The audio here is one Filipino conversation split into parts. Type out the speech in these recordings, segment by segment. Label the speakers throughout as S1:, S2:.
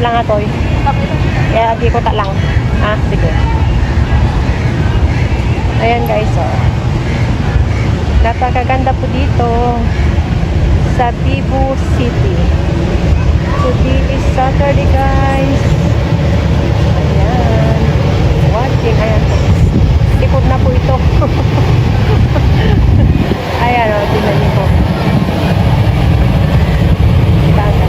S1: lang atoy. Kaya di ko ta lang. Ah, sige. Ayan guys, oh. Napakaganda po dito sa Cebu City. Today is Saturday guys. Ayan. Watching. Ayan po. Likod na po ito. Ayan o. Tingnan niyo po. Ganda.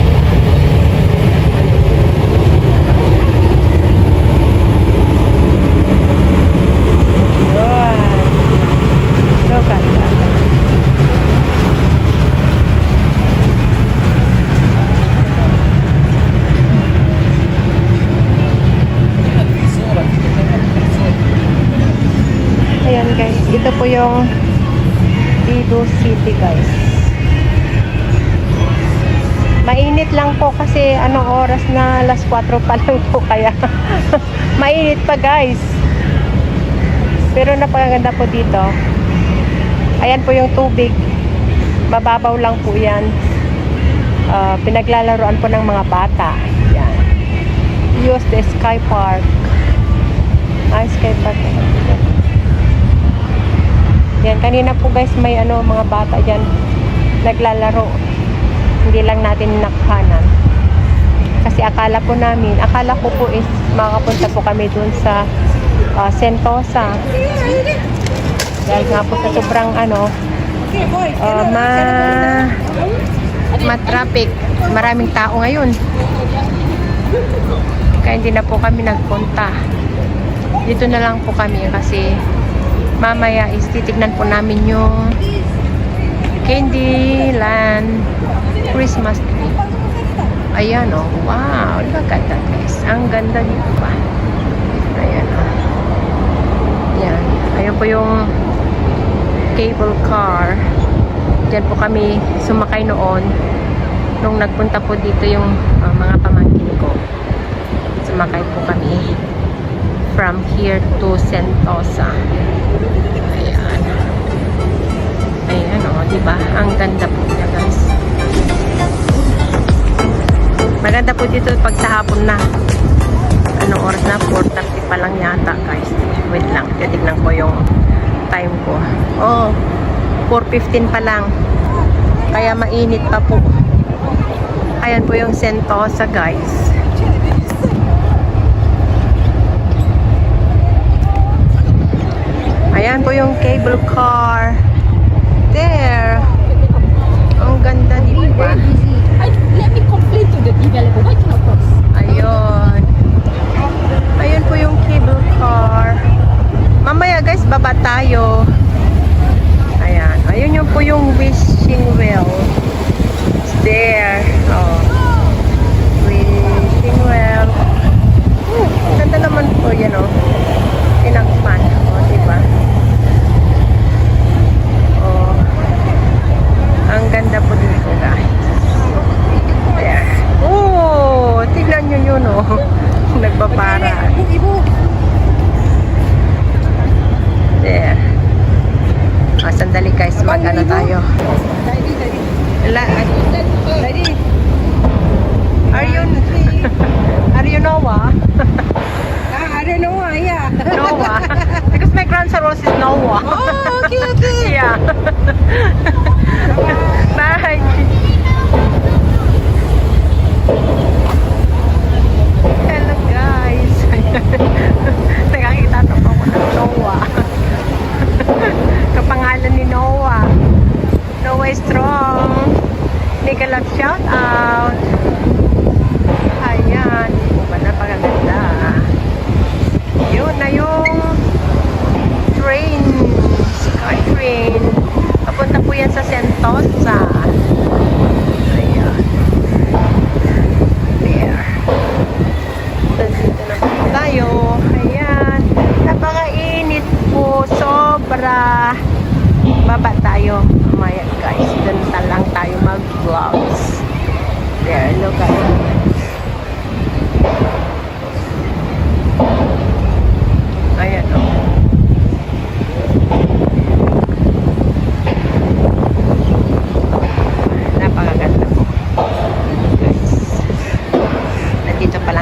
S1: Yun. So ganda. Ayan guys, ito po yung Cebu City guys. Mainit lang po kasi anong oras na, alas 4 pa lang po kaya mainit pa guys. Pero napakaganda po dito. Ayan po yung tubig. Mababaw lang po yan. Pinaglalaroan po ng mga bata. Yan. Use the Sky Park. Sky Park. Yan, kanina po guys may mga bata dyan naglalaro. Hindi lang natin nakhanan. Kasi akala ko po is makapunta po kami dun sa Sentosa. Dahil nga po sa sobrang ma-traffic. Maraming tao ngayon. Kaya hindi na po kami nagpunta. Dito na lang po kami kasi mamaya is titignan po namin yung Candyland Christmas tree. Ayan o. Wow. Look at that guys. Ang ganda dito pa. Ayan o. Ayan. Ayan po yung cable car. Diyan po kami sumakay noon nung nagpunta po dito yung mga pamangkin ko. Sumakay po kami from here to Sentosa. Ayan. Ayan o, diba? Ang ganda po niya guys. Maganda po dito pag sa hapon na. Anong oras na? 4:30 pa lang yata guys. Wait lang, titignan ko yung time ko. Oh, 4:15 pa lang. Kaya mainit pa po. Ayan po yung Sentosa guys. Ayan po yung cable car. There. Ang ganda, di ba?
S2: Let me complain to the developer. Why cannot cross?
S1: Ayun. Ayun po yung cable car. Mamaya guys, baba tayo. Ayan. Ayun yung po yung wishing well. It's there. Oh. Wishing well. Ganda naman po yan, oh. Tinakpan. Oh, diba? Oh. Ang ganda po dito, guys. There. Oh, tignan nyo yun, oh. Nagbabara. There. Sandali guys, mag-ano tayo. Are you Noah?
S2: I don't know why, yeah.
S1: Noah. Because my grandson was is Noah.
S2: Oh, okay.
S1: Yeah. Bye. Hello guys. Nakakita na po ako ng Noah. Kapangalan ni Noah. Noah is strong. Nicolab shout out. Ayan. Di ba napakaganda? Yun na yung train. Sky train. Papunta po yan sa Sentosa. Ayan. There. Dito na po tayo. Ayan. Napakainit po. Sobra. Baba tayo. Mamaya guys. Doon lang tayo mag-vlogs. There. Look at it. Ayan o. Napakaganda po. Guys. Nandito pala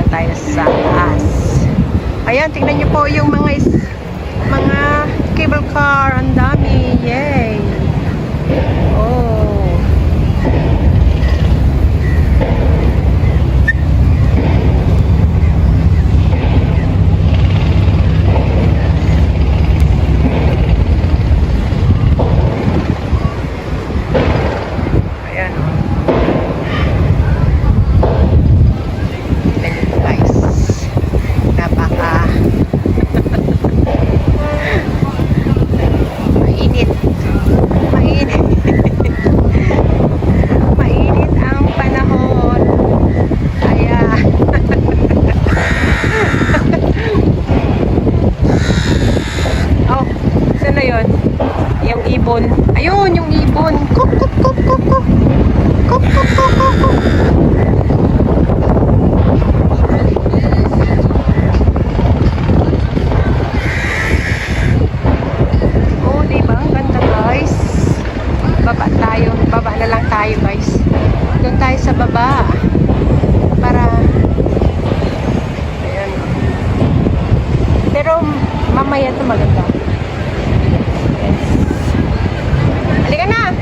S1: mainit. Mainit ang panahon. Ayan. Oh, saan na yun? Yung ibon. Ayun, yung ibon. Kuk, kuk, kuk, kuk, kuk. Kuk, kuk, kuk, kuk, kuk. Oh, diba? Ang ganda, guys. Baba tayo. Baba na lang tayo, guys. Doon tayo sa baba. Para... Ayan. Pero mamaya ito maganda. Yes. Halika na!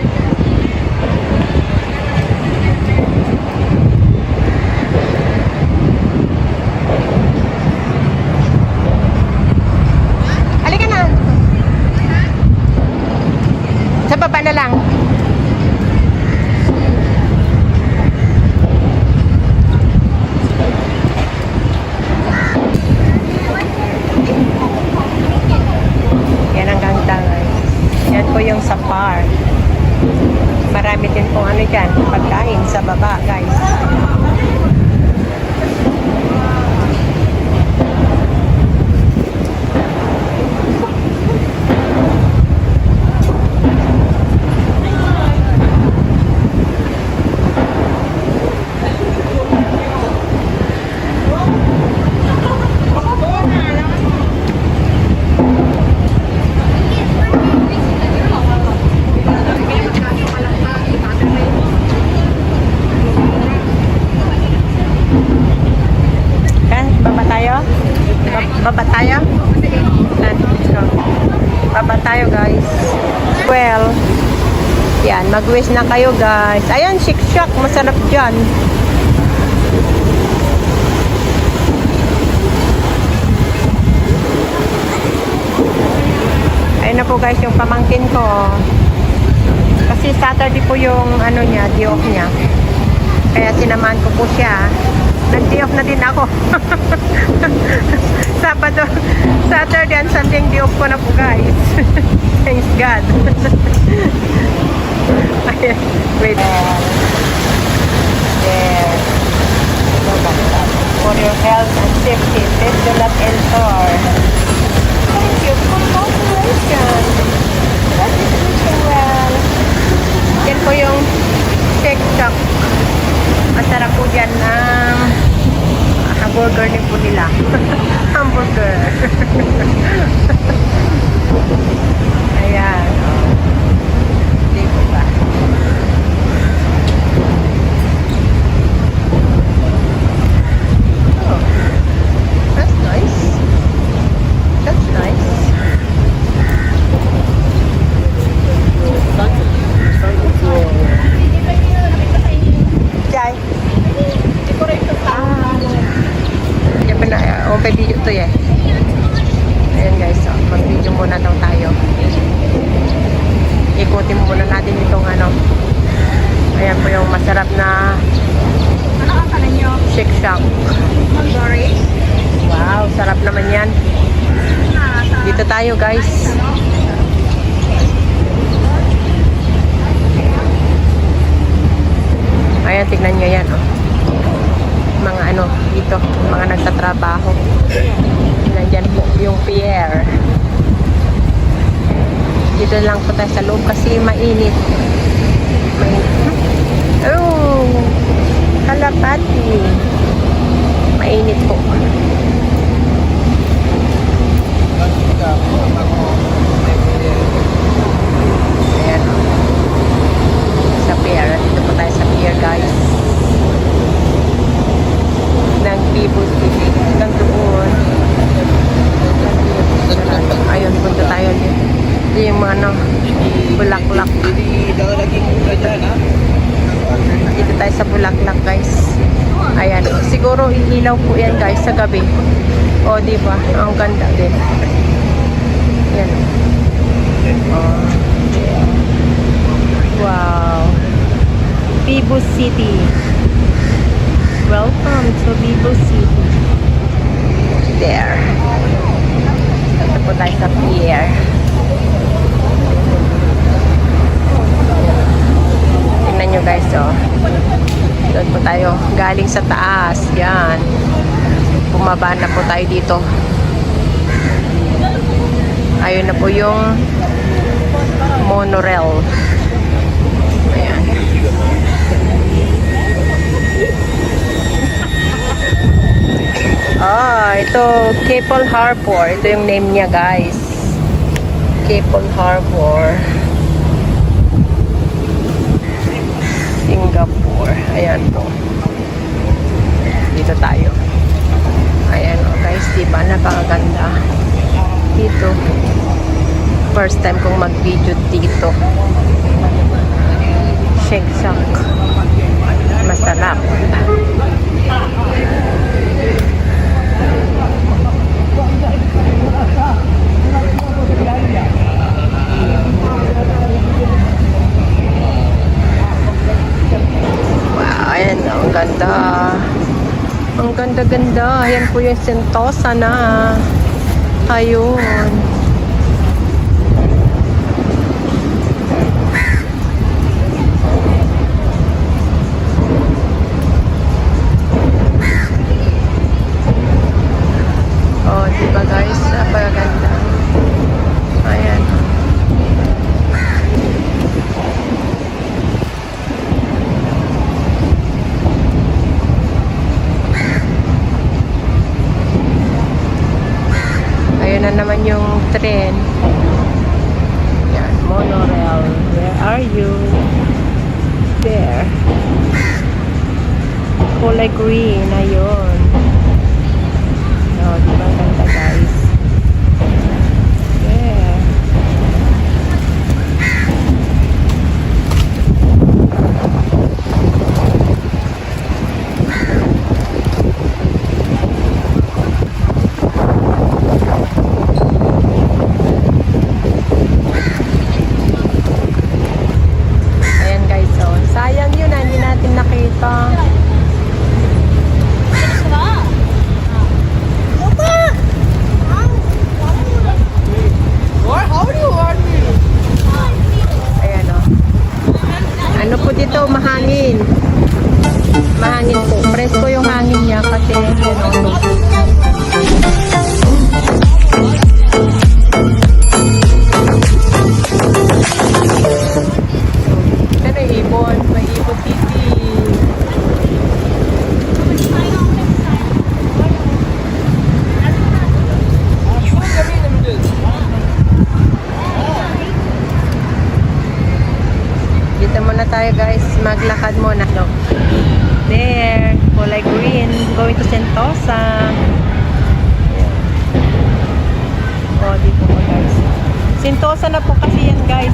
S1: Halika na! Sa baba na lang. Yan ang ganda, guys. Yan po yung sa park. Marami din po ano dyan, pagkain sa baba, guys. Baba tayo? Baba tayo? Let's go. Baba tayo, guys. Well, yan, mag-wish na kayo, guys. Ayan, Shiksha, masarap dyan. Ayun na po, guys, yung pamangkin ko. Kasi Saturday po yung ano niya, day off niya. Kaya sinamahan ko po siya. Nag-day off na din ako. Sabado, Saturday and Sunday day off ko na po, guys. Thanks God. Ayan, wait. There. For your health and safety, please do not enter. Thank you. Congratulations. That is really well. Yan po yung Shake Shack. Masarap po dyan ang hamburger din po nila. Hamburger. Ayan. Hindi po ba? Oh. That's nice. That's nice. Jai. Yan pa na, may video to eh. Ayan guys, so, mag-video muna daw tayo. Ikutin muna natin itong ano. Ayan po yung masarap na Shake Shack. Wow, sarap naman yan. Dito tayo, guys. Ayan, tignan nyo yan, oh. Mga ano, dito, mga nagtatrabaho. Nandyan po yung pier. Dito lang po tayo sa loob kasi mainit. Oh, kalapati. Mainit po. Ayan, oh. Sa pier. Dito po tayo sa pier, guys. Ng Cebu City. Hanggang doon. Ayun, punta tayo din. Ito yung mga ano, bulaklak. Dito tayo sa bulaklak, guys. Ayan. Siguro ilaw po yan, guys, sa gabi. O, diba? Ang ganda din. Yan. Oh. Wow. Cebu City. Welcome to Cebu City. There. Ito po tayo sa pier. galing sa taas. Yan. Bumaba na po tayo dito. Ayun na po yung monorail. Ayan. Ito, Keppel Harbor. Ito yung name niya, guys. Keppel Harbor. Singapore. Ayan po. Dito tayo. Ayan o, guys. Diba? Napakaganda. Dito. First time kong mag-video dito. Shake Shack. Masarap. Wow, ayan. Ang ganda. Ang ganda-ganda. Ayan po yung Sentosa na. Ayun. Oh, diba guys? Napakaganda. Ayan. Ayun na naman yung tren. Yan, monorail. Where are you? There. Kulay green. Ayun. Oh, diba ang ganda guys? There. Ayan guys, so sayang yun, hindi natin nakita. Ayan o. Ano po dito, mahangin. Mahangin po. Presko yung hangin niya kasi ano. Ano ibon? May ibon titi. Dito muna tayo guys, maglakad muna. Look. There, kulay green, going to Sentosa. Ayan. Oh, dito po guys. Sentosa na po kasi yan guys.